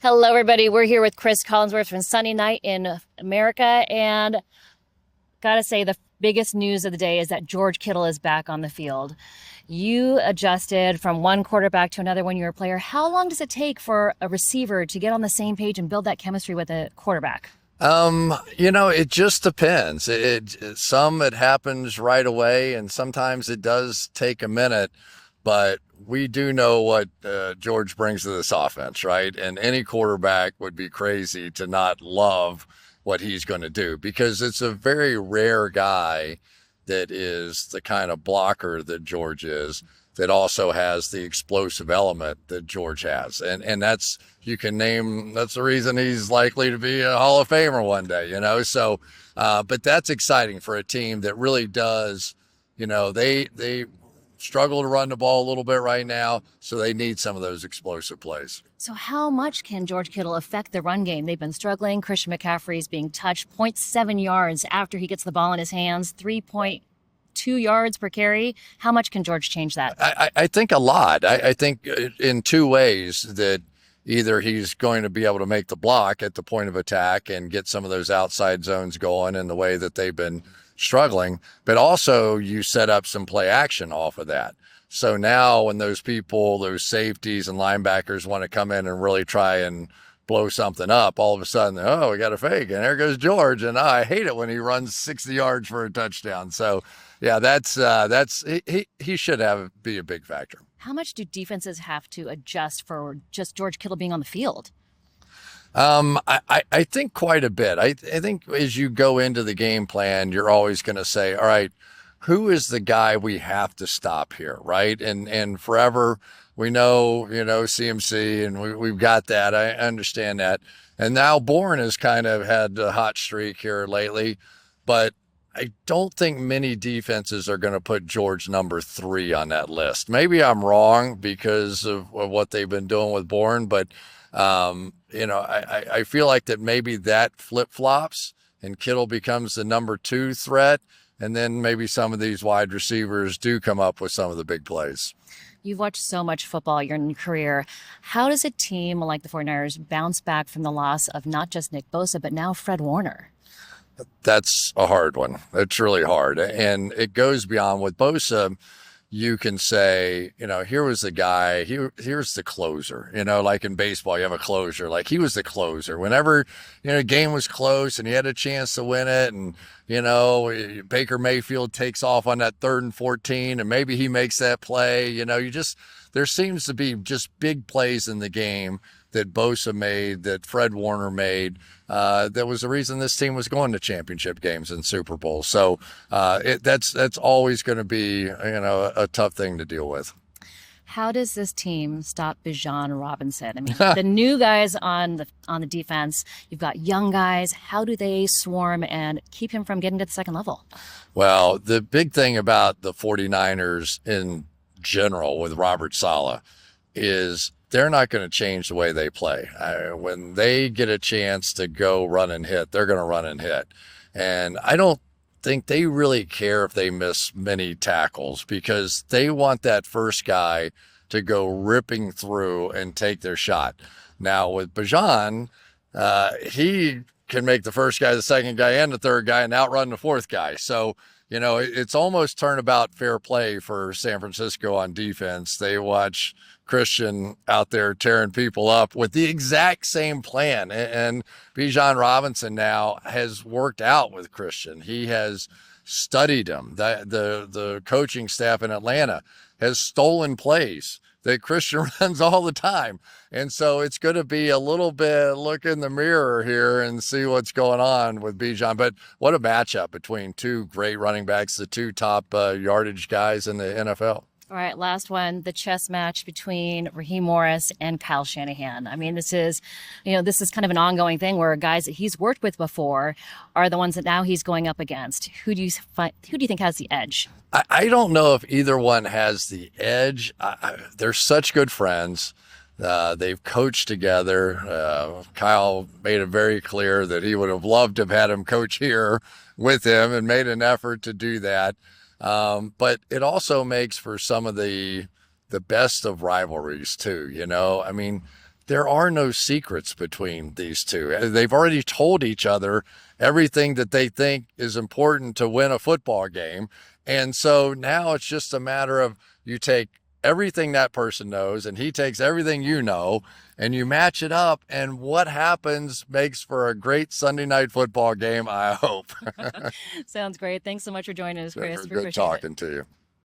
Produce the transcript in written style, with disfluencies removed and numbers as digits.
Hello, everybody. We're here with Cris Collinsworth from Sunday Night in America. And gotta say, the biggest news of the day is that George Kittle is back on the field. You adjusted from one quarterback to another when you were a player. How long does it take for a receiver to get on the same page and build that chemistry with a quarterback? It just depends. Some it happens right away, and sometimes it does take a minute. But we do know what George brings to this offense, right? And any quarterback would be crazy to not love what he's going to do, because it's a very rare guy that is the kind of blocker that George is, that also has the explosive element that George has. And that's the reason he's likely to be a Hall of Famer one day, So, but that's exciting for a team that really does, they struggle to run the ball a little bit right now, so they need some of those explosive plays. So how much can George Kittle affect the run game? They've been struggling. Christian McCaffrey's being touched 0.7 yards after he gets the ball in his hands, 3.2 yards per carry. How much can George change that? I think a lot. I think in two ways, that either he's going to be able to make the block at the point of attack and get some of those outside zones going in the way that they've been struggling, but also you set up some play action off of that. So now when those safeties and linebackers want to come in and really try and blow something up, all of a sudden, we got a fake, and there goes George. And I hate it when he runs 60 yards for a touchdown. So yeah, he should be a big factor. How much do defenses have to adjust for just George Kittle being on the field? I think quite a bit. I think as you go into the game plan, you're always going to say, all right, who is the guy we have to stop here, right? And forever, we know, CMC, and we've got that. I understand that. And now Bourne has kind of had a hot streak here lately, but I don't think many defenses are going to put George number 3 on that list. Maybe I'm wrong because of what they've been doing with Bourne, but I feel like that maybe that flip-flops and Kittle becomes the number 2 threat, and then maybe some of these wide receivers do come up with some of the big plays. You've watched so much football in your career. How does a team like the 49ers bounce back from the loss of not just Nick Bosa, but now Fred Warner? That's a hard one. It's really hard. And it goes beyond with Bosa. You can say, here was the guy, here's the closer, like in baseball, you have a closer, like he was the closer. Whenever, a game was close and he had a chance to win it, and, Baker Mayfield takes off on that 3rd and 14, and maybe he makes that play, there seems to be just big plays in the game that Bosa made, that Fred Warner made, that was the reason this team was going to championship games and Super Bowls. So that's always going to be, a tough thing to deal with. How does this team stop Bijan Robinson? I mean, the new guys on the defense, you've got young guys. How do they swarm and keep him from getting to the second level? Well, the big thing about the 49ers in general with Robert Saleh is they're not going to change the way they play. When they get a chance to go run and hit, they're going to run and hit. And I don't think they really care if they miss many tackles, because they want that first guy to go ripping through and take their shot. Now with Bijan, he can make the first guy, the second guy, and the third guy, and outrun the fourth guy. So, it's almost turnabout fair play for San Francisco on defense. They watch Christian out there tearing people up with the exact same plan. And Bijan Robinson now has worked out with Christian. He has studied him. The coaching staff in Atlanta has stolen plays that Christian runs all the time. And so it's going to be a little bit look in the mirror here and see what's going on with Bijan. But what a matchup between two great running backs, the two top yardage guys in the NFL. All right, last one, the chess match between Raheem Morris and Kyle Shanahan. I mean, this is kind of an ongoing thing where guys that he's worked with before are the ones that now he's going up against. Who do you think has the edge? I don't know if either one has the edge. They're such good friends. They've coached together. Kyle made it very clear that he would have loved to have had him coach here with him and made an effort to do that. But it also makes for some of the best of rivalries too. I mean, there are no secrets between these two. They've already told each other everything that they think is important to win a football game. And so now it's just a matter of you take everything that person knows and he takes everything you know, and you match it up, and what happens makes for a great Sunday night football game, I hope. Sounds great. Thanks so much for joining us, Cris. Good talking to you.